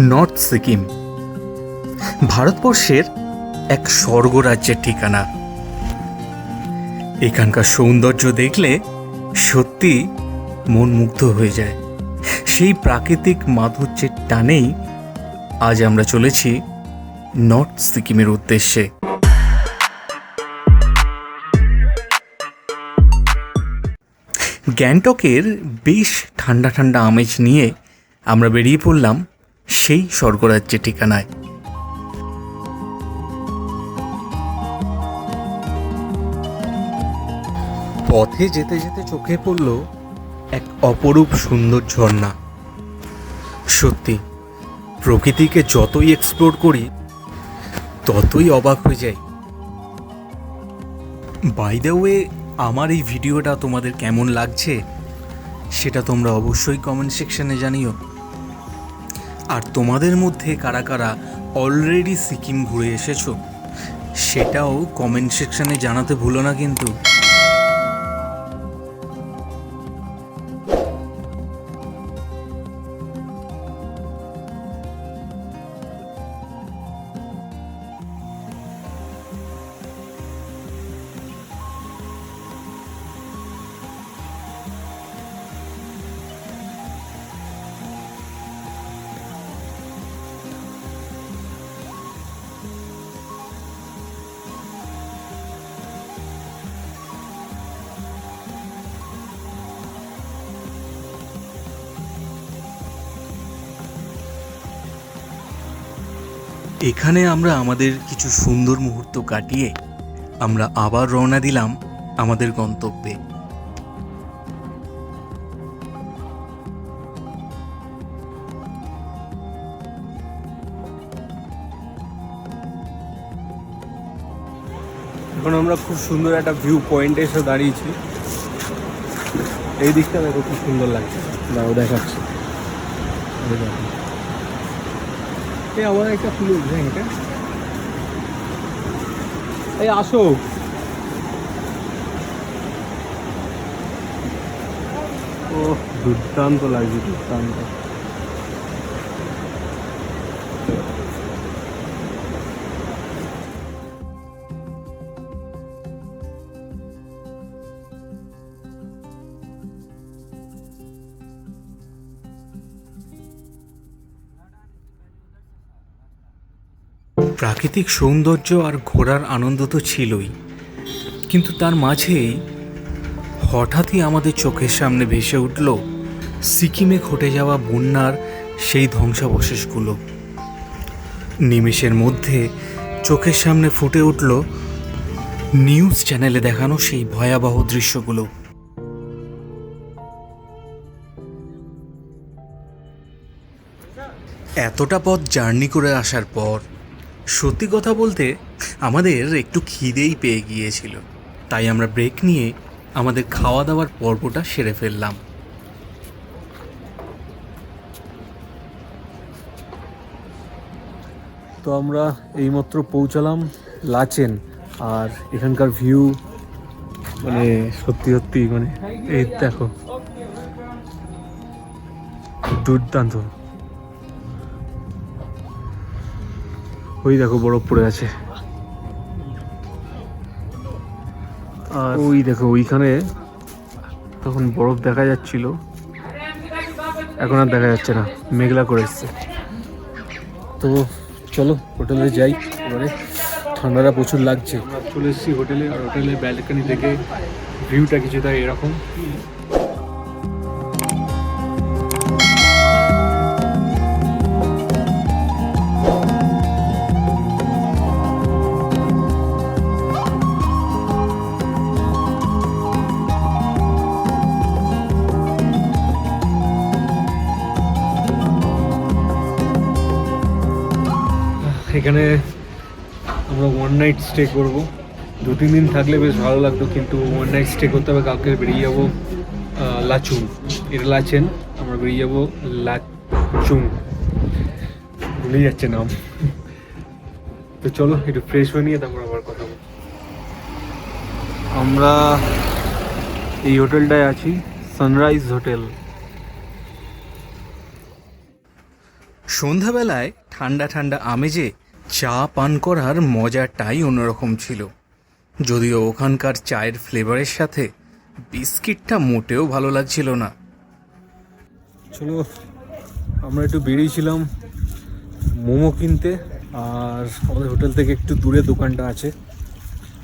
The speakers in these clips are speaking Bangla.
নর্থ সিকিম ভারতবর্ষের এক স্বর্গরাজ্যের ঠিকানা। এখানকার সৌন্দর্য দেখলে সত্যি মন মুগ্ধ হয়ে যায়। সেই প্রাকৃতিক মাধুর্যের টানেই আজ আমরা চলেছি নর্থ সিকিমের উদ্দেশ্যে। গ্যাংটকের বেশ ঠান্ডা ঠান্ডা আমেজ নিয়ে আমরা বেরিয়ে পড়লাম সেই স্বর্গরাজ্যের ঠিকানায়। পথে যেতে যেতে চোখে পড়ল এক অপরূপ সুন্দর ঝর্ণা। সত্যি প্রকৃতিকে যতই এক্সপ্লোর করি ততই অবাক হয়ে যাই। বাই দ্য ওয়ে, আমার এই ভিডিওটা তোমাদের কেমন লাগছে সেটা তোমরা অবশ্যই কমেন্ট সেকশনে জানিও। আর তোমাদের মধ্যে কারা কারা অলরেডি সিকিম ঘুরে এসেছো সেটাও কমেন্ট সেকশনে জানাতে ভুলো না কিন্তু। এখানে আমরা আমাদের কিছু সুন্দর মুহূর্ত কাটিয়ে আমরা আবার রওনা দিলাম আমাদের গন্তব্যে। এখন আমরা খুব সুন্দর একটা ভিউ পয়েন্টে এসে দাঁড়িয়েছি। এই দিকটা দেখো খুব সুন্দর লাগছে, দাঁড়াও দেখাচ্ছি। এই আমার একটা ফুল উঠবে এটা, এই আসো। ও দুর্দান্ত লাগছে, দুর্দান্ত। প্রাকৃতিক সৌন্দর্য আর ঘোরার আনন্দ তো ছিলই, কিন্তু তার মাঝেই হঠাৎই আমাদের চোখের সামনে ভেসে উঠল সিকিমে ঘটে যাওয়া বন্যার সেই ধ্বংসাবশেষগুলো। নিমেষের মধ্যে চোখের সামনে ফুটে উঠল নিউজ চ্যানেলে দেখানো সেই ভয়াবহ দৃশ্যগুলো। এতটা পথ জার্নি করে আসার পর সত্যি কথা বলতে আমাদের একটু খিদেই পেয়ে গিয়েছিল, তাই আমরা ব্রেক নিয়ে আমাদের খাওয়া দাওয়ার পর্বটা সেরে ফেললাম। তো আমরা এইমাত্র পৌঁছালাম লাচেন, আর এখানকার ভিউ মানে সত্যি সত্যি মানে এই দেখো দুর্দান্ত। ওই দেখো বরফ পড়ে আছে, আর ওই দেখো ওইখানে তখন বরফ দেখা যাচ্ছিল, এখন আর দেখা যাচ্ছে না, মেঘলা করে এসছে। তো চলো হোটেলে যাই, এবারে ঠান্ডাটা প্রচুর লাগছে। আমরা চলে এসেছি হোটেলে, আর হোটেলের ব্যালকনি থেকে ভিউটা কিছুটা এরকম। এখানে আমরা ওয়ান নাইট স্টে করবো। 2-3 দিন থাকলে বেশ ভালো লাগতো, কিন্তু ওয়ান নাইট স্টে করতে হবে। কালকে বেরিয়ে যাবো লাচুং, এটা লাচেন, আমরা বেরিয়ে যাবো লাচুং, ভুলে যাচ্ছে নাম। তো চলো একটু ফ্রেশ হয়ে নিয়ে তারপর আবার কথা বলবো। আমরা এই হোটেলটায় আছি, সানরাইজ হোটেল। সন্ধ্যাবেলায় ঠান্ডা ঠান্ডা আমেজে চা পান করার মজাটাই অন্যরকম ছিল, যদিও ওখানকার চায়ের ফ্লেভারের সাথে বিস্কিটটা মোটেও ভালো লাগছিল না। চলো, আমরা একটু বেরিয়েছিলাম মোমো কিনতে, আর আমাদের হোটেল থেকে একটু দূরে দোকানটা আছে।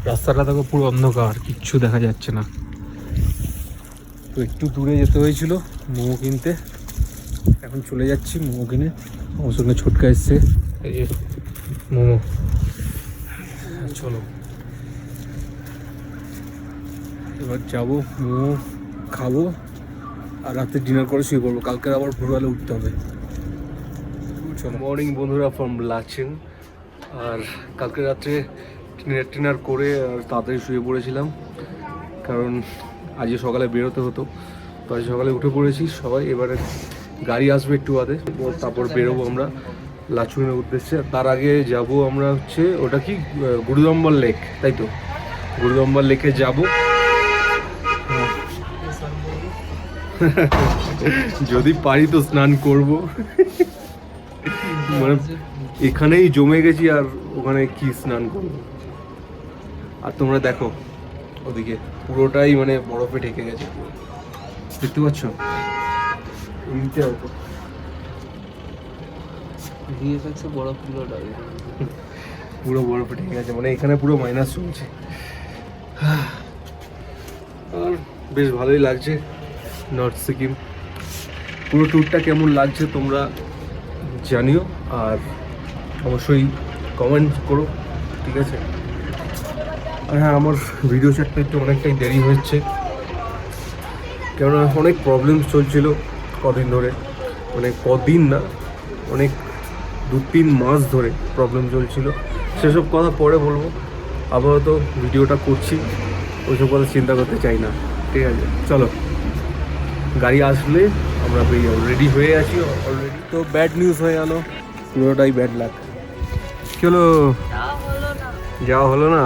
রাস্তাটা দেখো পুরো অন্ধকার, কিচ্ছু দেখা যাচ্ছে না, তো একটু দূরে যেতে হয়েছিল মোমো কিনতে। এখন চলে যাচ্ছি মোমো কিনে। আমার সঙ্গে ছোটকা এসছে, এই যে মোমো। চলো এবার যাবো, মোমো খাবো, আর রাতে ডিনার করে শুয়ে পড়বো। কালকে আবার ভোরবেলা উঠতে হবে। মর্নিং বন্ধুরা ফ্রম লাচেন। আর কালকে রাত্রে ডিনার করে আর তাড়াতাড়ি শুয়ে পড়েছিলাম, কারণ আজকে সকালে বেরোতে হতো। তো আজ সকালে উঠে পড়েছি সবাই। এবারে গাড়ি আসবে একটু বাদে, তারপর বেরোবো আমরা লাচুনের উদ্দেশ্যে। তার আগে যাব আমরা হচ্ছে ওটা কি গুরুদম্বার লেক, তাই তো? গুরুদম্বার লেকে যাব, যদি পারি তো স্নান করব। মানে এখানেই জমে গেছি, আর ওখানে কি স্নান করব। আর তোমরা দেখো ওদিকে পুরোটাই মানে বরফে ঢেকে গেছে, দেখতে পাচ্ছ? পুরো বরফে ঢেকে গেছে, মানে এখানে পুরো মাইনাস চলছে। আর বেশ ভালোই লাগছে নর্থ সিকিম। পুরো ট্যুরটা কেমন লাগছে তোমরা জানিও, আর অবশ্যই কমেন্ট করো, ঠিক আছে? আর হ্যাঁ, আমার ভিডিও চারটা একটু অনেকটাই দেরি হচ্ছে, কেননা অনেক প্রবলেম চলছিল কদিন ধরে, মানে কদিন না, অনেক 2-3 মাস ধরে প্রবলেম চলছিল। সেসব কথা পরে বলবো, আপাতত ভিডিওটা করছি, ওইসব কথা চিন্তা করতে চাই না, ঠিক আছে? চলো, গাড়ি আসলে আমরা বেরিয়ে যাবো। রেডি হয়ে আছি অলরেডি। তো ব্যাড নিউজ হয়ে গেল, পুরোটাই ব্যাড লাক। কি হলো? যাওয়া হলো না।